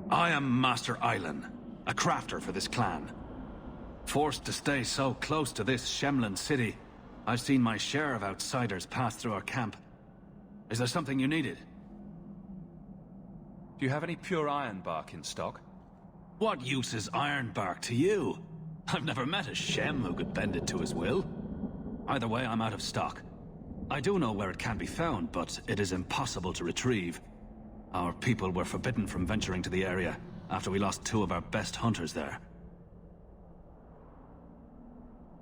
I am Master Islan, a crafter for this clan. Forced to stay so close to this Shemlin city, I've seen my share of outsiders pass through our camp. Is there something you needed? Do you have any pure iron bark in stock? What use is iron bark to you? I've never met a Shem who could bend it to his will. Either way, I'm out of stock. I do know where it can be found, but it is impossible to retrieve. Our people were forbidden from venturing to the area after we lost 2 of our best hunters there.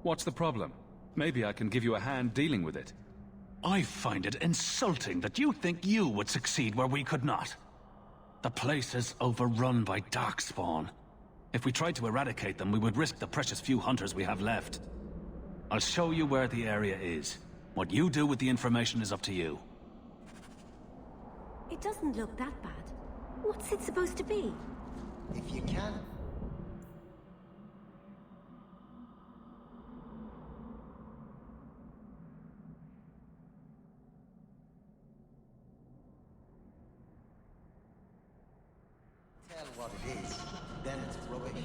What's the problem? Maybe I can give you a hand dealing with it. I find it insulting that you think you would succeed where we could not. The place is overrun by Darkspawn. If we tried to eradicate them, we would risk the precious few hunters we have left. I'll show you where the area is. What you do with the information is up to you. It doesn't look that bad. What's it supposed to be? If you can. Tell what it is, then it's rubbish.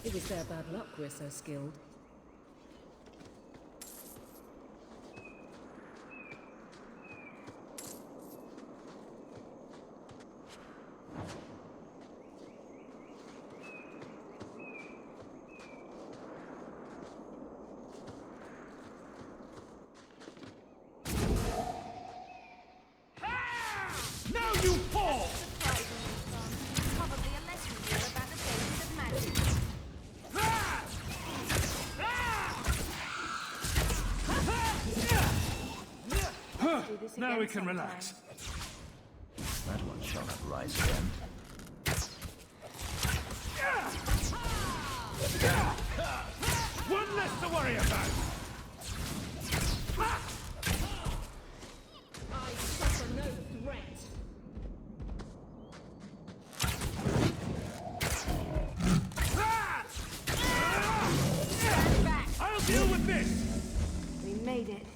It was their bad luck we're so skilled. Now you fall! Probably a lesson here about the dangers of magic. Now we can relax. That one shall not rise again. One less to worry about! I suffer no threat. I'll deal with this! We made it.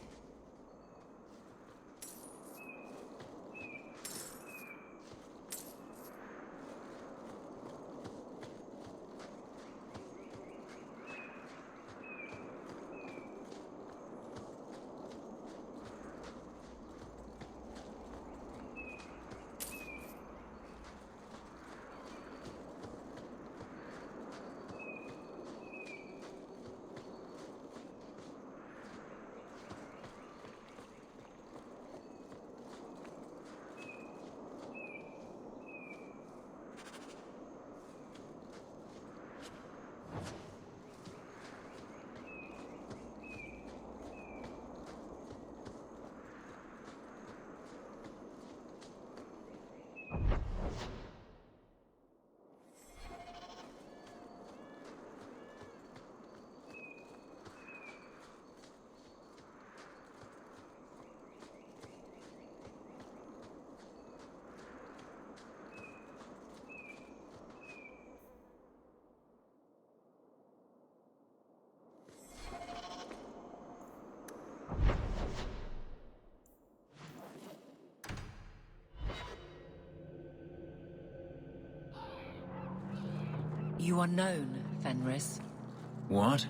You are known, Fenris. What?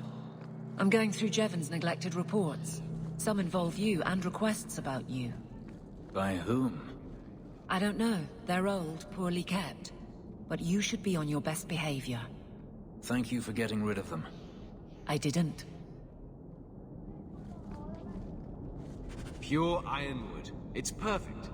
I'm going through Jevon's neglected reports. Some involve you and requests about you. By whom? I don't know. They're old, poorly kept. But you should be on your best behavior. Thank you for getting rid of them. I didn't. Pure ironwood. It's perfect.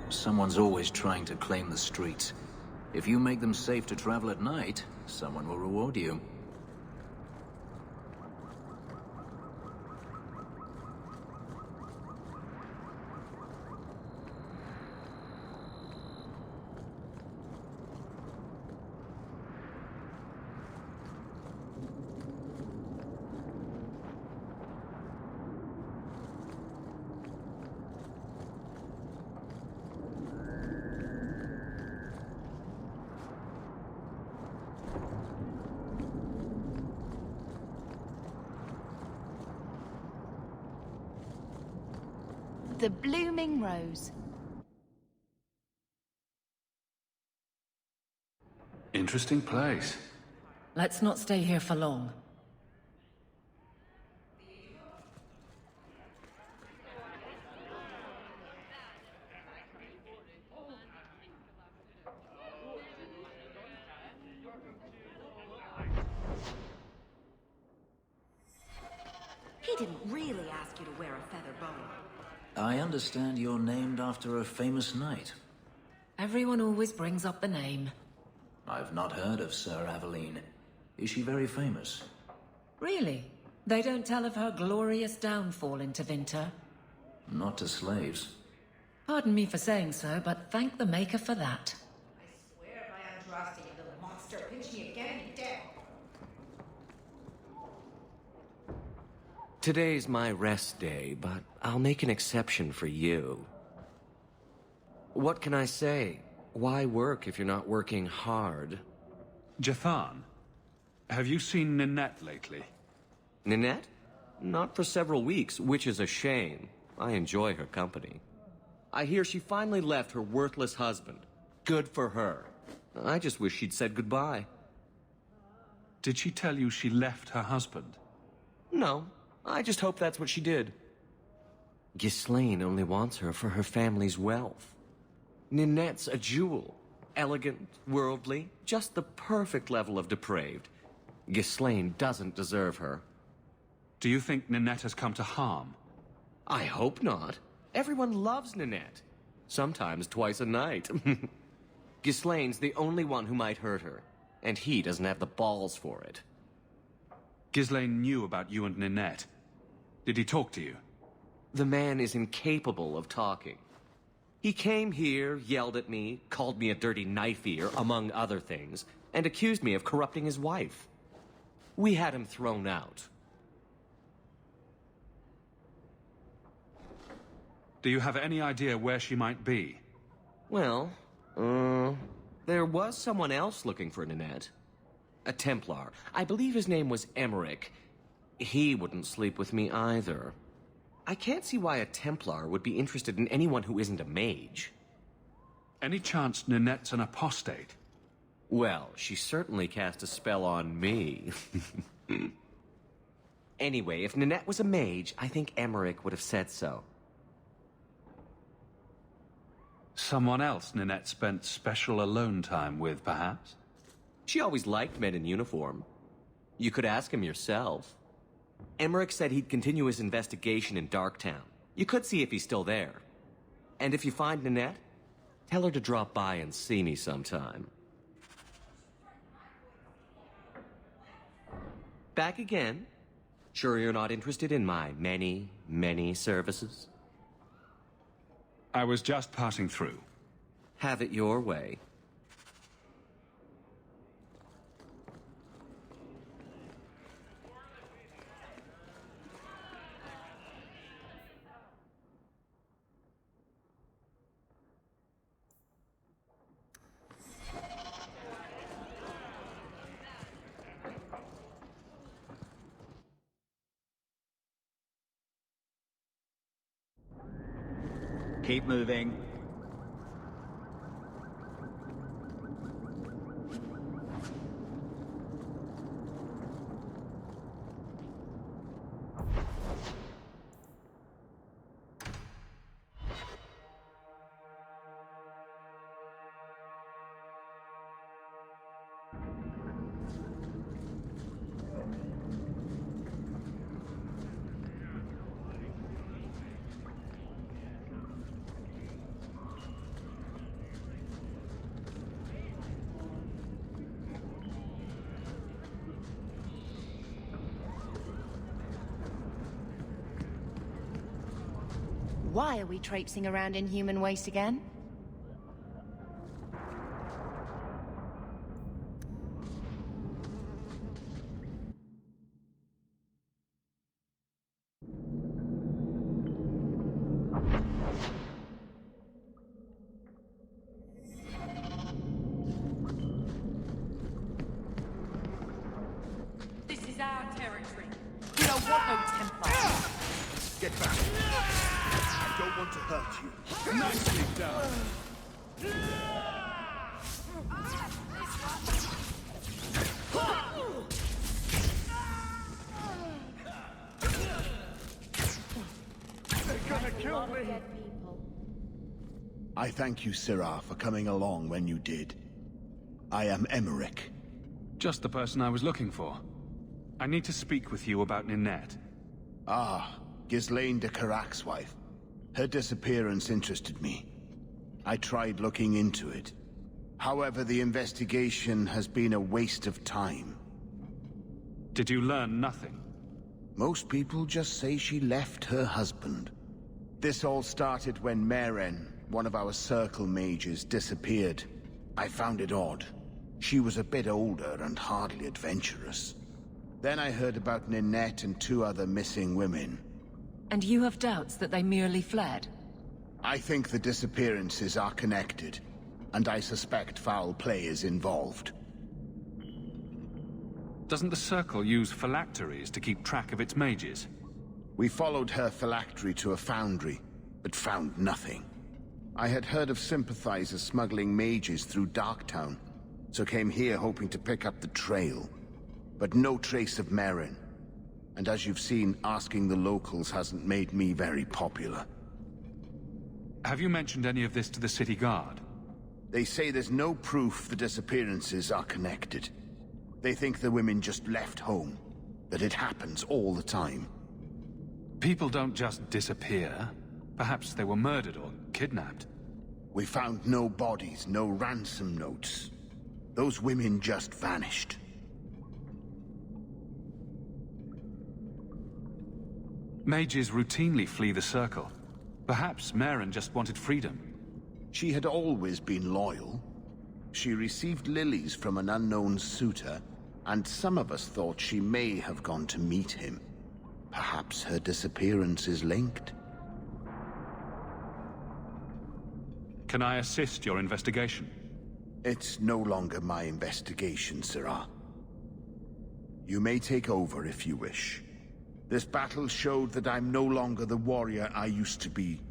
Someone's always trying to claim the streets. If you make them safe to travel at night, someone will reward you. The Blooming Rose. Interesting place. Let's not stay here for long. He didn't really ask you to wear a feather boa. I understand you're named after a famous knight. Everyone always brings up the name. I've not heard of Sir Aveline. Is she very famous? Really? They don't tell of her glorious downfall into Winter? Not to slaves. Pardon me for saying so, but thank the Maker for that. I swear by Andraste, you little monster, pinch me again and you're dead. Today's my rest day, but I'll make an exception for you. What can I say? Why work if you're not working hard? Jathan, have you seen Ninette lately? Ninette? Not for several weeks, which is a shame. I enjoy her company. I hear she finally left her worthless husband. Good for her. I just wish she'd said goodbye. Did she tell you she left her husband? No, I just hope that's what she did. Ghislaine only wants her for her family's wealth. Ninette's a jewel. Elegant, worldly, just the perfect level of depraved. Ghislaine doesn't deserve her. Do you think Ninette has come to harm? I hope not. Everyone loves Ninette. Sometimes twice a night. Ghislaine's the only one who might hurt her, and he doesn't have the balls for it. Ghislaine knew about you and Ninette. Did he talk to you? The man is incapable of talking. He came here, yelled at me, called me a dirty knife-ear, among other things, and accused me of corrupting his wife. We had him thrown out. Do you have any idea where she might be? Well, there was someone else looking for Ninette. A Templar. I believe his name was Emmerich. He wouldn't sleep with me either. I can't see why a Templar would be interested in anyone who isn't a mage. Any chance Ninette's an apostate? Well, she certainly cast a spell on me. Anyway, if Ninette was a mage, I think Emmerich would have said so. Someone else Ninette spent special alone time with, perhaps? She always liked men in uniform. You could ask him yourself. Emmerich said he'd continue his investigation in Darktown. You could see if he's still there. And if you find Ninette, tell her to drop by and see me sometime. Back again? Sure you're not interested in my many, many services? I was just passing through. Have it your way. Keep moving. Why are we traipsing around in human waste again? This is our territory. We don't want no Templar. Get back. I don't want to hurt you. Nicely done. I thank you, Syrah, for coming along when you did. I am Emmerich. Just the person I was looking for. I need to speak with you about Ninette. Ah, Ghislaine de Carac's wife. Her disappearance interested me. I tried looking into it. However, the investigation has been a waste of time. Did you learn nothing? Most people just say she left her husband. This all started when Meren, one of our Circle mages, disappeared. I found it odd. She was a bit older and hardly adventurous. Then I heard about Ninette and 2 other missing women. And you have doubts that they merely fled? I think the disappearances are connected, and I suspect foul play is involved. Doesn't the Circle use phylacteries to keep track of its mages? We followed her phylactery to a foundry, but found nothing. I had heard of sympathizers smuggling mages through Darktown, so came here hoping to pick up the trail. But no trace of Meren. And as you've seen, asking the locals hasn't made me very popular. Have you mentioned any of this to the city guard? They say there's no proof the disappearances are connected. They think the women just left home, that it happens all the time. People don't just disappear. Perhaps they were murdered or kidnapped. We found no bodies, no ransom notes. Those women just vanished. Mages routinely flee the Circle. Perhaps Meren just wanted freedom. She had always been loyal. She received lilies from an unknown suitor, and some of us thought she may have gone to meet him. Perhaps her disappearance is linked. Can I assist your investigation? It's no longer my investigation, Syrah. You may take over if you wish. This battle showed that I'm no longer the warrior I used to be.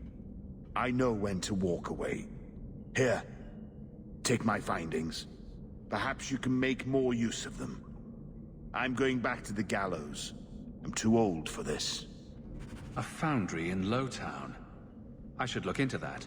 I know when to walk away. Here, take my findings. Perhaps you can make more use of them. I'm going back to the gallows. I'm too old for this. A foundry in Lowtown. I should look into that.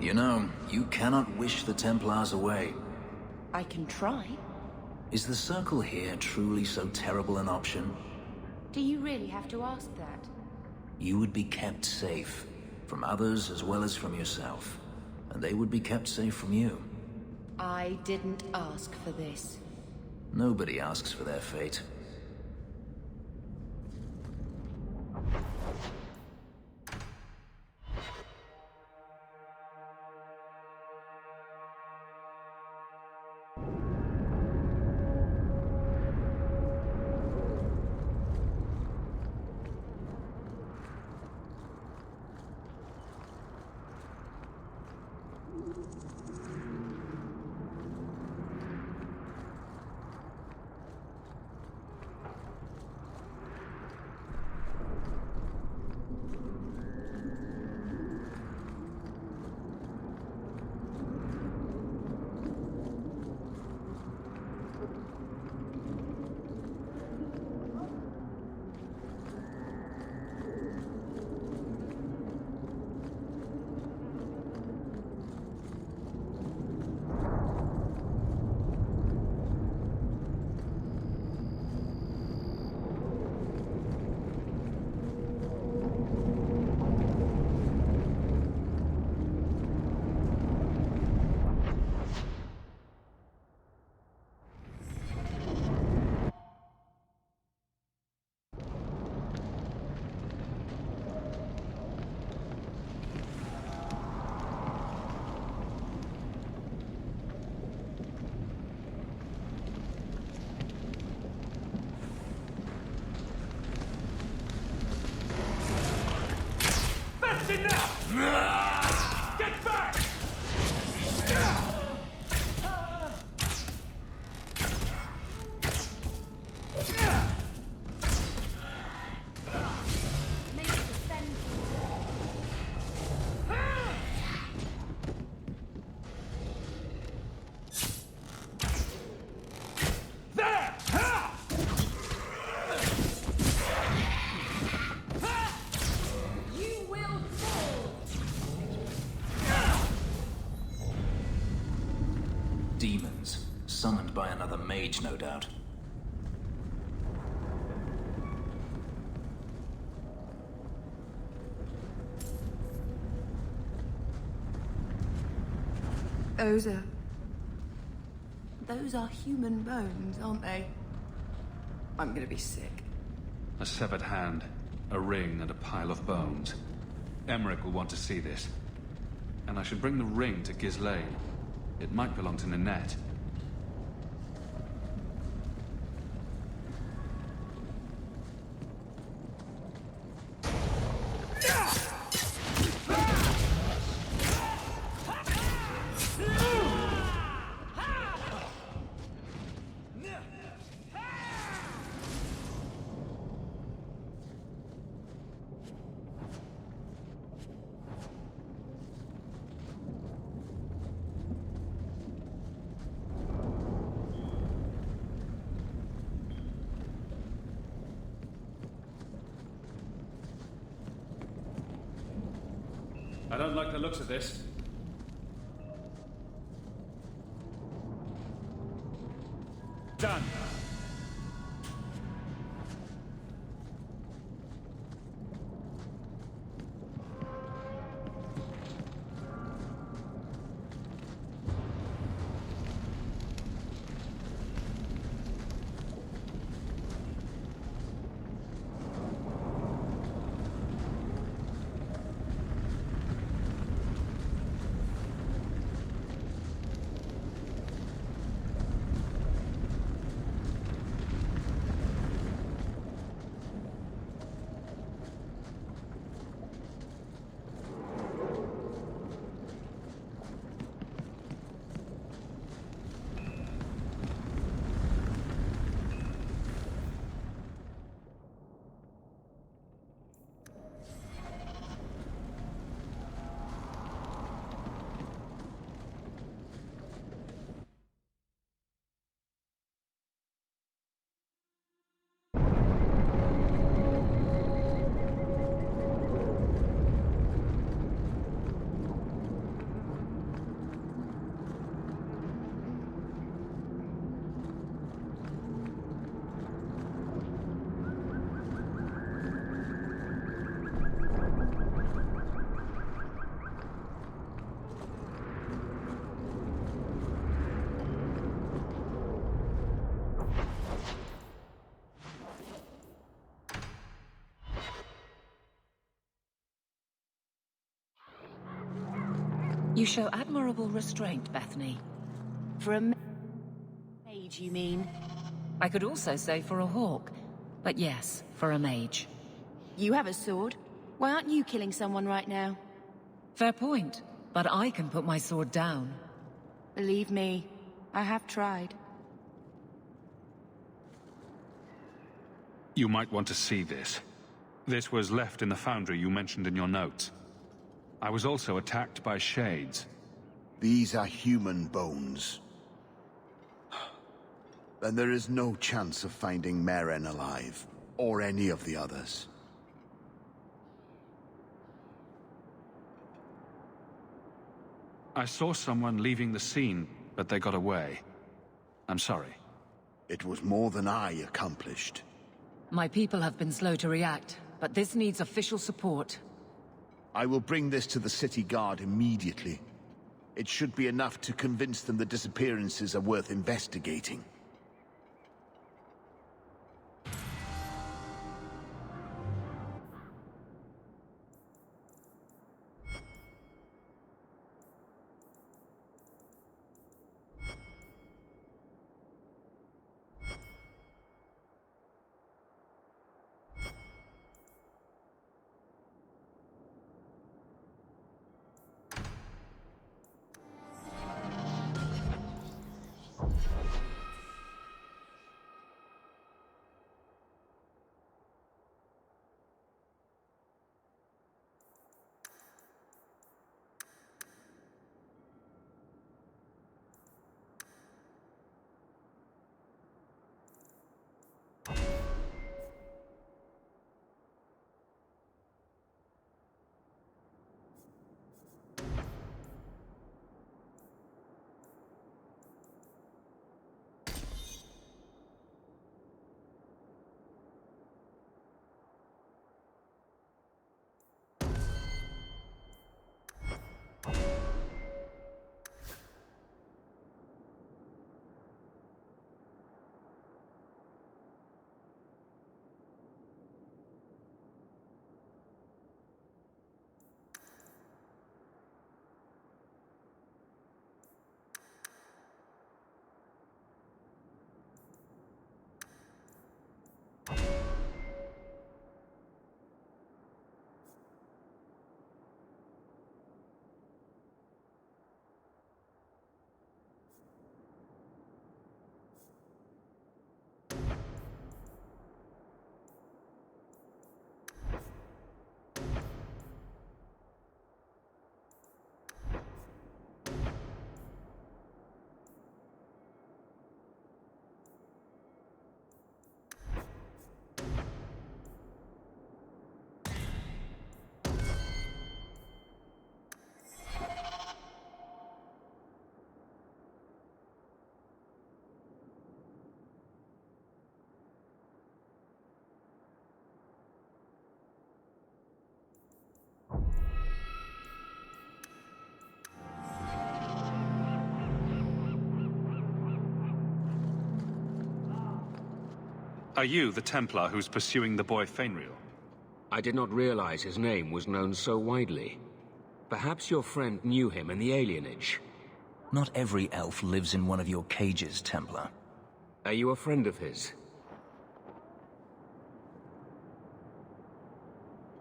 You know, you cannot wish the Templars away. I can try. Is the Circle here truly so terrible an option? Do you really have to ask that? You would be kept safe, from others as well as from yourself. And they would be kept safe from you. I didn't ask for this. Nobody asks for their fate. Demons, summoned by another mage, no doubt. Those are human bones, aren't they? I'm gonna be sick. A severed hand, a ring, and a pile of bones. Emmerich will want to see this. And I should bring the ring to Ghislaine. It might belong to Ninette. I don't like the looks of this. Done. You show admirable restraint, Bethany. For a mage, you mean? I could also say for a hawk. But yes, for a mage. You have a sword. Why aren't you killing someone right now? Fair point. But I can put my sword down. Believe me, I have tried. You might want to see this. This was left in the foundry you mentioned in your notes. I was also attacked by shades. These are human bones. Then there is no chance of finding Meren alive, or any of the others. I saw someone leaving the scene, but they got away. I'm sorry. It was more than I accomplished. My people have been slow to react, but this needs official support. I will bring this to the city guard immediately. It should be enough to convince them the disappearances are worth investigating. Are you the Templar who's pursuing the boy Fenrir? I did not realize his name was known so widely. Perhaps your friend knew him in the alienage. Not every elf lives in one of your cages, Templar. Are you a friend of his?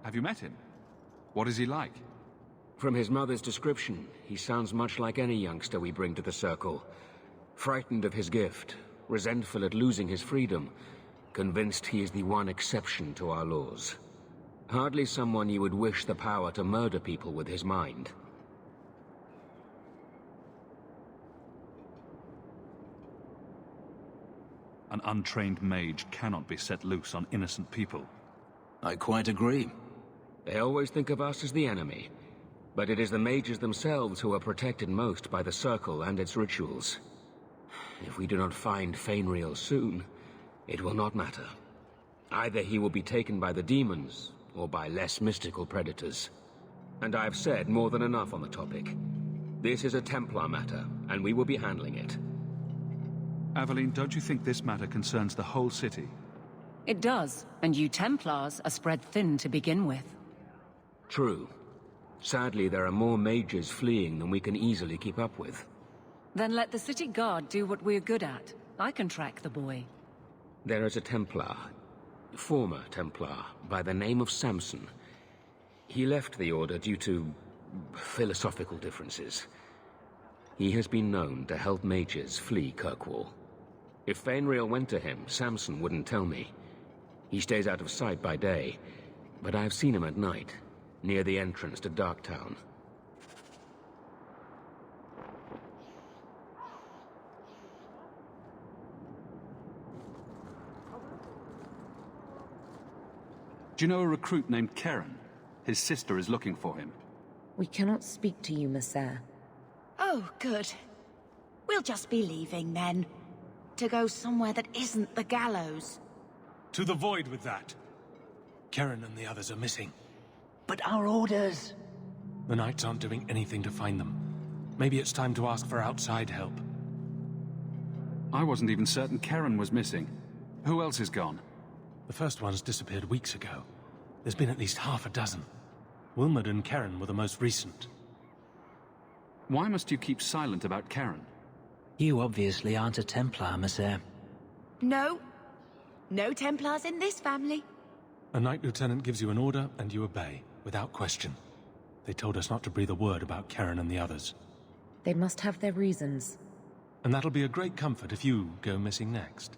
Have you met him? What is he like? From his mother's description, he sounds much like any youngster we bring to the Circle. Frightened of his gift, resentful at losing his freedom, convinced he is the one exception to our laws. Hardly someone you would wish the power to murder people with his mind. An untrained mage cannot be set loose on innocent people. I quite agree. They always think of us as the enemy, but it is the mages themselves who are protected most by the Circle and its rituals. If we do not find Fenrir soon, it will not matter. Either he will be taken by the demons, or by less mystical predators. And I have said more than enough on the topic. This is a Templar matter, and we will be handling it. Aveline, don't you think this matter concerns the whole city? It does, and you Templars are spread thin to begin with. True. Sadly, there are more mages fleeing than we can easily keep up with. Then let the city guard do what we're good at. I can track the boy. There is a Templar, former Templar, by the name of Samson. He left the Order due to philosophical differences. He has been known to help mages flee Kirkwall. If Fainriel went to him, Samson wouldn't tell me. He stays out of sight by day, but I've seen him at night, near the entrance to Darktown. Do you know a recruit named Keren? His sister is looking for him. We cannot speak to you, Messer. Oh, good. We'll just be leaving then. To go somewhere that isn't the gallows. To the void with that. Keren and the others are missing. But our orders... The Knights aren't doing anything to find them. Maybe it's time to ask for outside help. I wasn't even certain Keren was missing. Who else is gone? The first ones disappeared weeks ago. There's been at least half a dozen. Wilmot and Keren were the most recent. Why must you keep silent about Keren? You obviously aren't a Templar, Messer. No. No Templars in this family. A Knight Lieutenant gives you an order and you obey, without question. They told us not to breathe a word about Keren and the others. They must have their reasons. And that'll be a great comfort if you go missing next.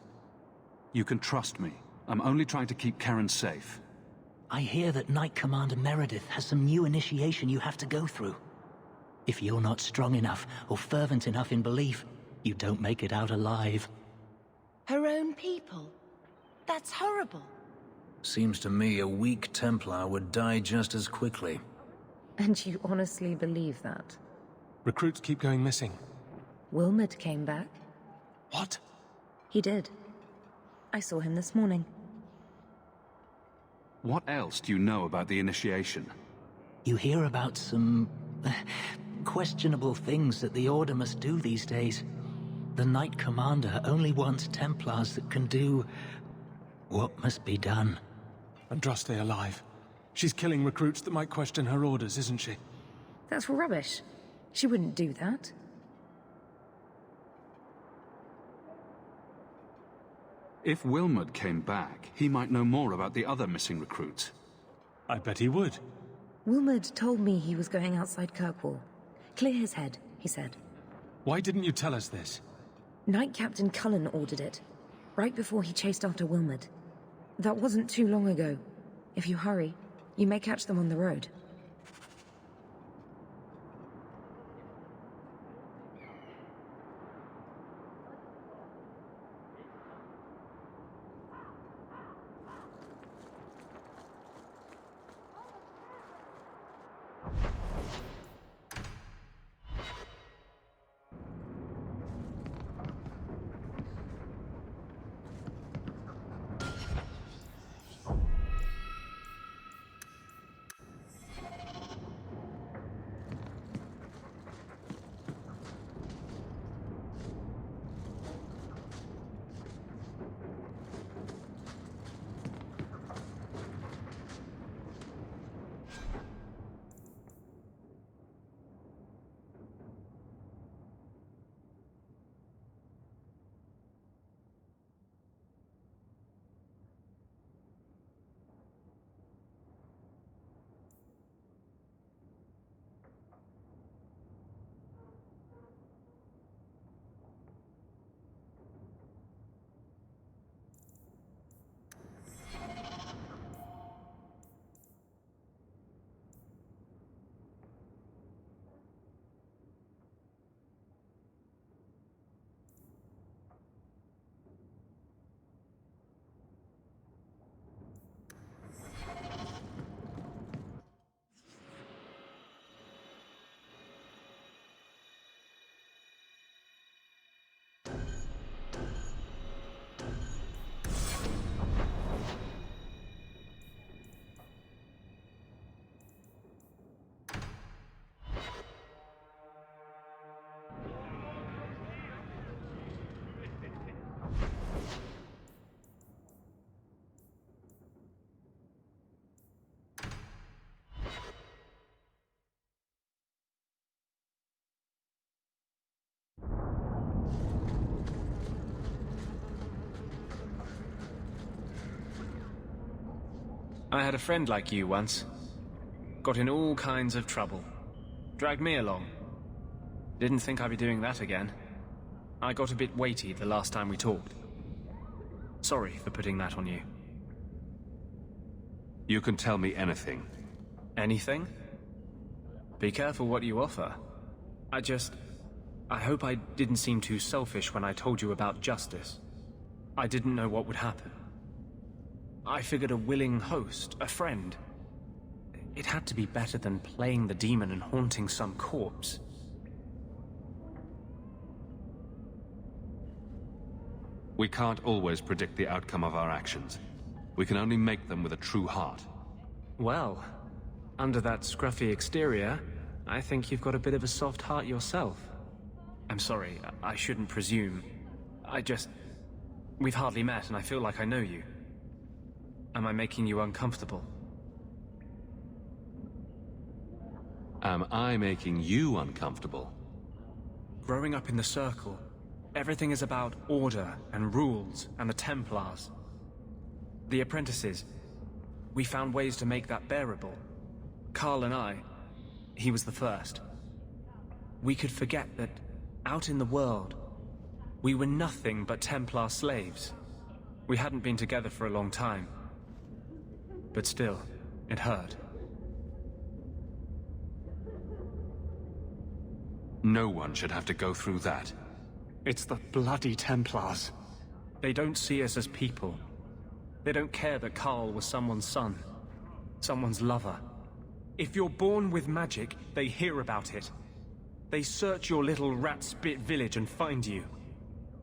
You can trust me. I'm only trying to keep Keren safe. I hear that Knight Commander Meredith has some new initiation you have to go through. If you're not strong enough or fervent enough in belief, you don't make it out alive. Her own people? That's horrible. Seems to me a weak Templar would die just as quickly. And you honestly believe that? Recruits keep going missing. Wilmot came back. What? He did. I saw him this morning. What else do you know about the initiation? You hear about some... questionable things that the Order must do these days. The Knight Commander only wants Templars that can do... what must be done. Andraste alive. She's killing recruits that might question her orders, isn't she? That's rubbish. She wouldn't do that. If Wilmot came back, he might know more about the other missing recruits. I bet he would. Wilmot told me he was going outside Kirkwall. Clear his head, he said. Why didn't you tell us this? Knight Captain Cullen ordered it, right before he chased after Wilmot. That wasn't too long ago. If you hurry, you may catch them on the road. I had a friend like you once. Got in all kinds of trouble. Dragged me along. Didn't think I'd be doing that again. I got a bit weighty the last time we talked. Sorry for putting that on you. You can tell me anything. Anything? Be careful what you offer. I hope I didn't seem too selfish when I told you about justice. I didn't know what would happen. I figured a willing host, a friend. It had to be better than playing the demon and haunting some corpse. We can't always predict the outcome of our actions. We can only make them with a true heart. Well, under that scruffy exterior, I think you've got a bit of a soft heart yourself. I'm sorry, I shouldn't presume. We've hardly met and I feel like I know you. Am I making you uncomfortable? Am I making you uncomfortable? Growing up in the Circle, everything is about order and rules and the Templars. The apprentices, we found ways to make that bearable. Carl and he was the first. We could forget that out in the world, we were nothing but Templar slaves. We hadn't been together for a long time. But still, it hurt. No one should have to go through that. It's the bloody Templars. They don't see us as people. They don't care that Carl was someone's son, someone's lover. If you're born with magic, they hear about it. They search your little rat-spit village and find you.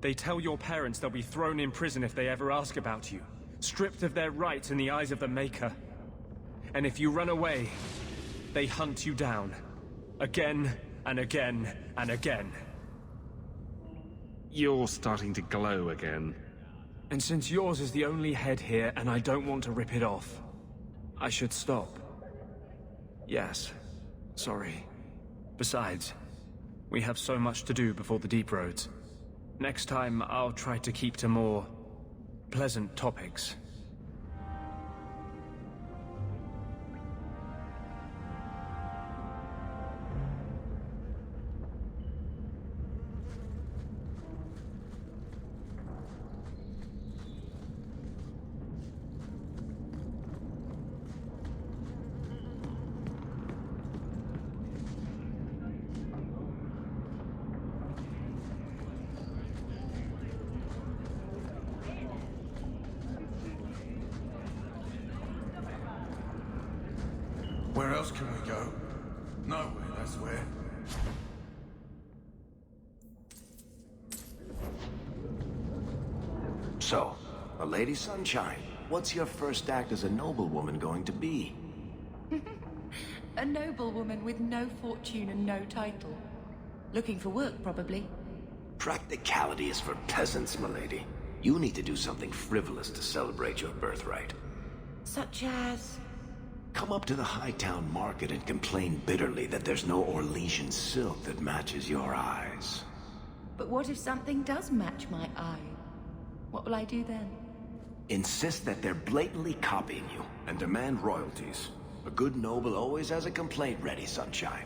They tell your parents they'll be thrown in prison if they ever ask about you, stripped of their rights in the eyes of the Maker. And if you run away, they hunt you down. Again, and again, and again. You're starting to glow again. And since yours is the only head here, and I don't want to rip it off, I should stop. Yes, sorry. Besides, we have so much to do before the Deep Roads. Next time, I'll try to keep to more pleasant topics. Where else can we go? Nowhere, that's where. So, a Lady Sunshine, what's your first act as a noblewoman going to be? A noblewoman with no fortune and no title. Looking for work, probably. Practicality is for peasants, milady. You need to do something frivolous to celebrate your birthright. Such as... Come up to the Hightown Market and complain bitterly that there's no Orlesian silk that matches your eyes. But what if something does match my eye? What will I do then? Insist that they're blatantly copying you, and demand royalties. A good noble always has a complaint ready, Sunshine.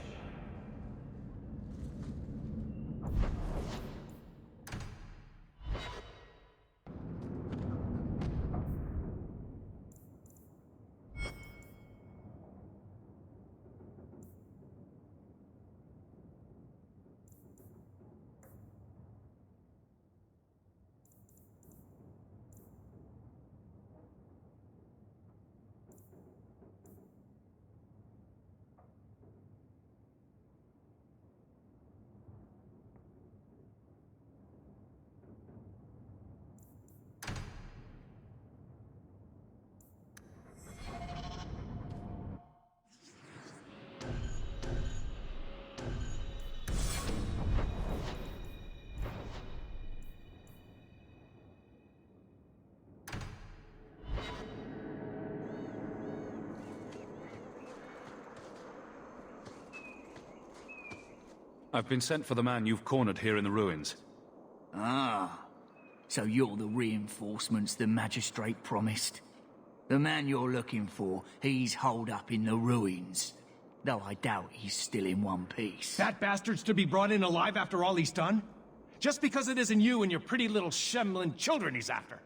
I've been sent for the man you've cornered here in the ruins. Ah, so you're the reinforcements the magistrate promised. The man you're looking for, he's holed up in the ruins. Though I doubt he's still in one piece. That bastard's to be brought in alive after all he's done? Just because it isn't you and your pretty little Shemlin children he's after.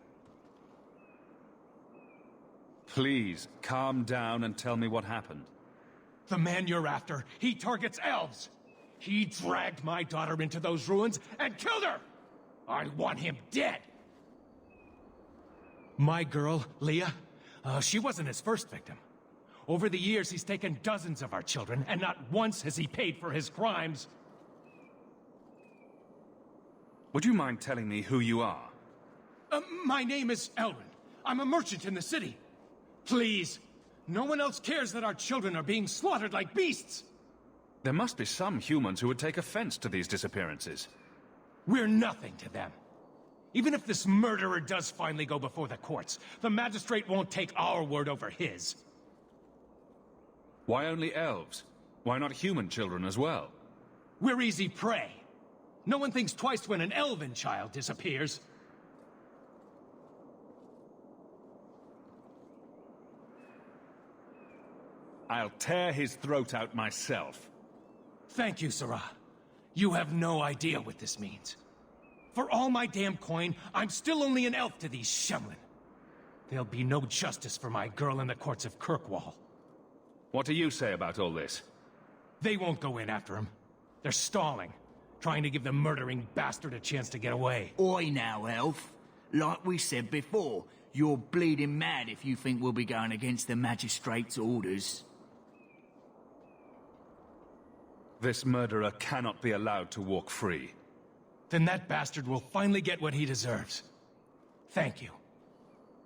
Please, calm down and tell me what happened. The man you're after, he targets elves. He dragged my daughter into those ruins and killed her! I want him dead! My girl, Leah, she wasn't his first victim. Over the years, he's taken dozens of our children, and not once has he paid for his crimes. Would you mind telling me who you are? My name is Elrin. I'm a merchant in the city. Please, no one else cares that our children are being slaughtered like beasts. There must be some humans who would take offense to these disappearances. We're nothing to them. Even if this murderer does finally go before the courts, the magistrate won't take our word over his. Why only elves? Why not human children as well? We're easy prey. No one thinks twice when an elven child disappears. I'll tear his throat out myself. Thank you, Sarah. You have no idea what this means. For all my damn coin, I'm still only an elf to these Shemlin. There'll be no justice for my girl in the courts of Kirkwall. What do you say about all this? They won't go in after him. They're stalling, trying to give the murdering bastard a chance to get away. Oi now, elf. Like we said before, you're bleeding mad if you think we'll be going against the magistrate's orders. This murderer cannot be allowed to walk free. Then that bastard will finally get what he deserves. Thank you.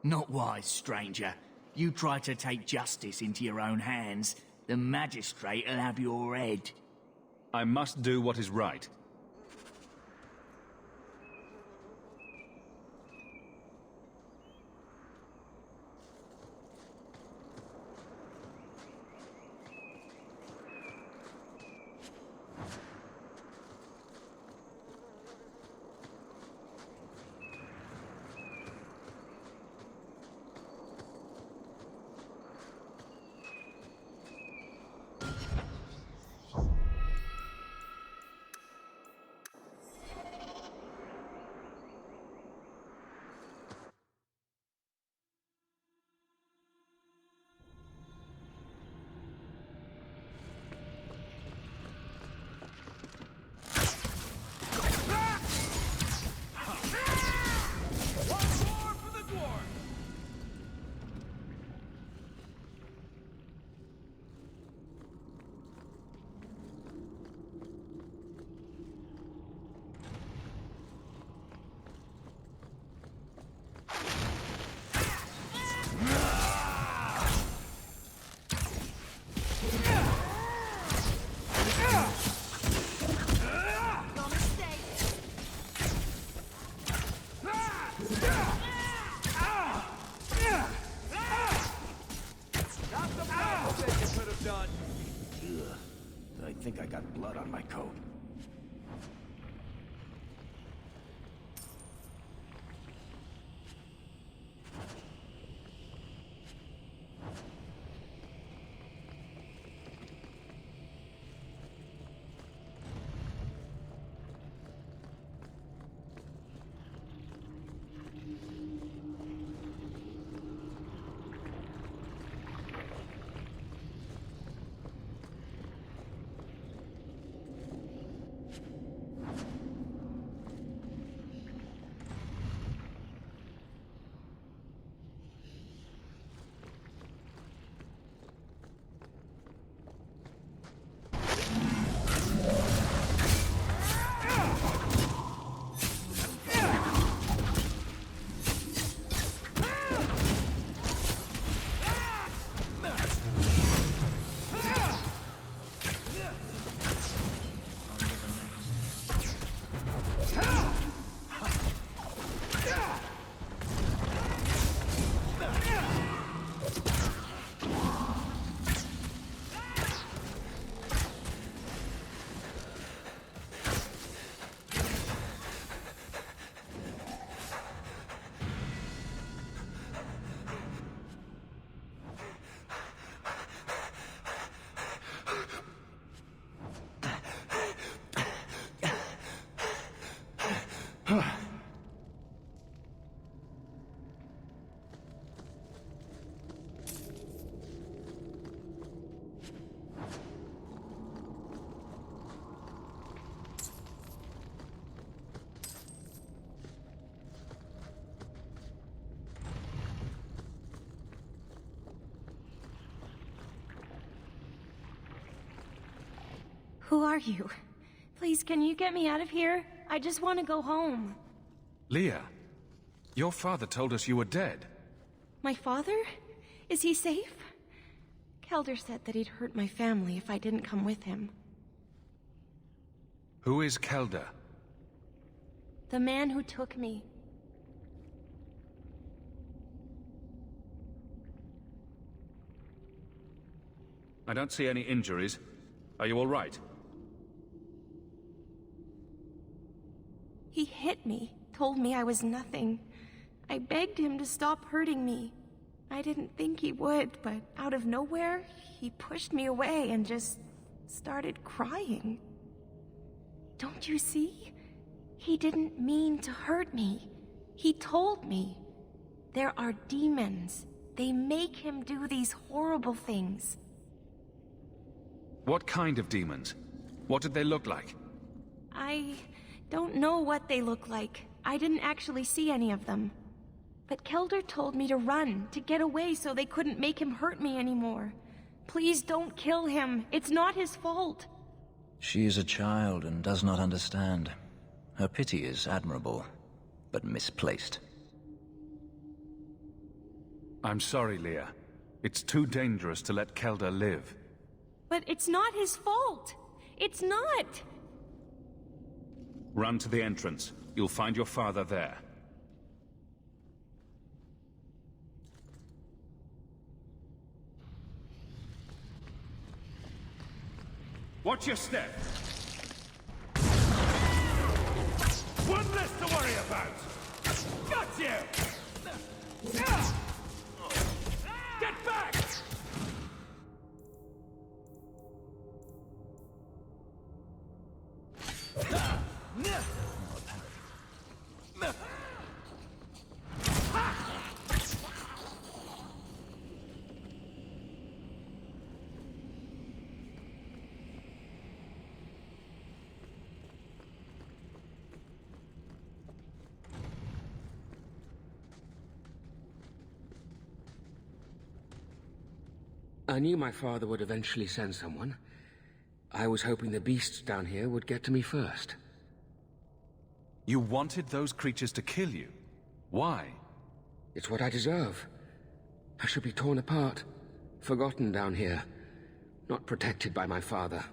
Not wise, stranger. You try to take justice into your own hands, the magistrate'll have your head. I must do what is right. I think I got blood on my coat. Who are you? Please, can you get me out of here? I just want to go home. Leah, your father told us you were dead. My father? Is he safe? Kelder said that he'd hurt my family if I didn't come with him. Who is Kelder? The man who took me. I don't see any injuries. Are you all right? He hit me, told me I was nothing. I begged him to stop hurting me. I didn't think he would, but out of nowhere, he pushed me away and just started crying. Don't you see? He didn't mean to hurt me. He told me. There are demons. They make him do these horrible things. What kind of demons? What did they look like? I don't know what they look like. I didn't actually see any of them. But Kelder told me to run, to get away so they couldn't make him hurt me anymore. Please don't kill him. It's not his fault. She is a child and does not understand. Her pity is admirable, but misplaced. I'm sorry, Leah. It's too dangerous to let Kelder live. But it's not his fault. It's not. Run to the entrance. You'll find your father there. Watch your step. One less to worry about! Got you! Get back! I knew my father would eventually send someone. I was hoping the beasts down here would get to me first. You wanted those creatures to kill you? Why? It's what I deserve. I should be torn apart, forgotten down here, not protected by my father.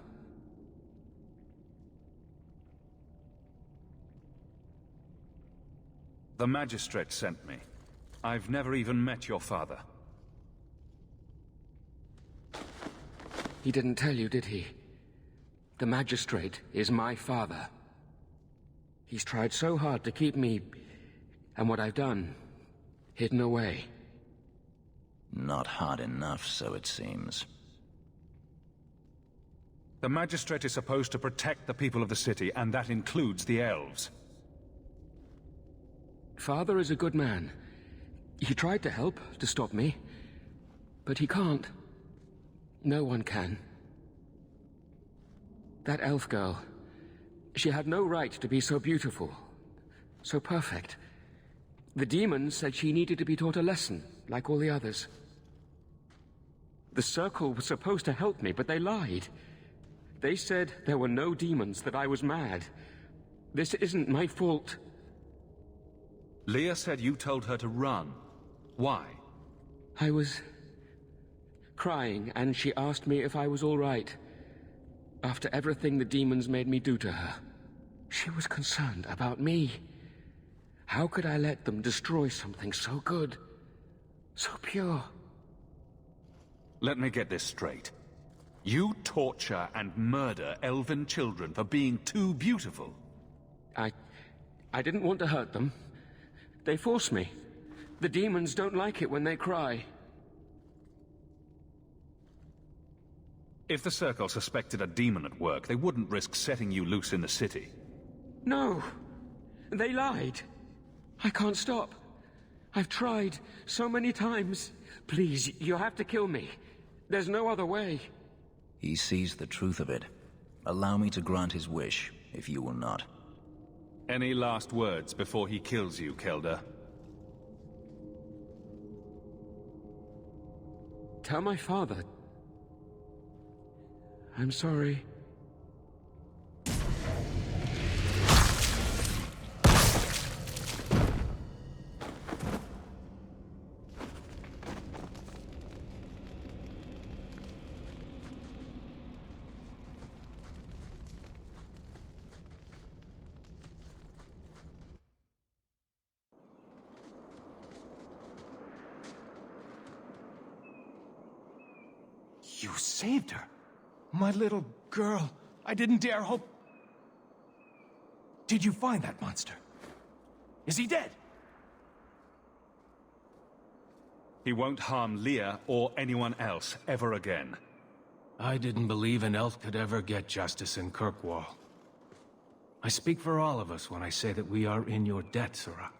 The Magistrate sent me. I've never even met your father. He didn't tell you, did he? The Magistrate is my father. He's tried so hard to keep me, and what I've done, hidden away. Not hard enough, so it seems. The Magistrate is supposed to protect the people of the city, and that includes the elves. Father is a good man. He tried to help, to stop me. But he can't. No one can. That elf girl, she had no right to be so beautiful, so perfect. The demons said she needed to be taught a lesson, like all the others. The Circle was supposed to help me, but they lied. They said there were no demons, that I was mad. This isn't my fault. Leah said you told her to run. Why? I was crying, and she asked me if I was all right. After everything the demons made me do to her, she was concerned about me. How could I let them destroy something so good, so pure? Let me get this straight. You torture and murder elven children for being too beautiful. I didn't want to hurt them. They forced me. The demons don't like it when they cry. If the Circle suspected a demon at work, they wouldn't risk setting you loose in the city. No. They lied. I can't stop. I've tried so many times. Please, you have to kill me. There's no other way. He sees the truth of it. Allow me to grant his wish, if you will not. Any last words before he kills you, Kelda? Tell my father. I'm sorry. You saved her. My little girl. I didn't dare hope... Did you find that monster? Is he dead? He won't harm Leah or anyone else ever again. I didn't believe an elf could ever get justice in Kirkwall. I speak for all of us when I say that we are in your debt, Sirrah.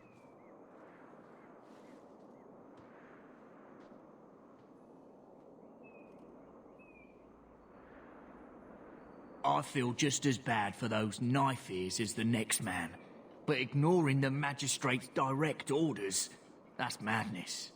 I feel just as bad for those knife ears as the next man. But ignoring the magistrate's direct orders, that's madness.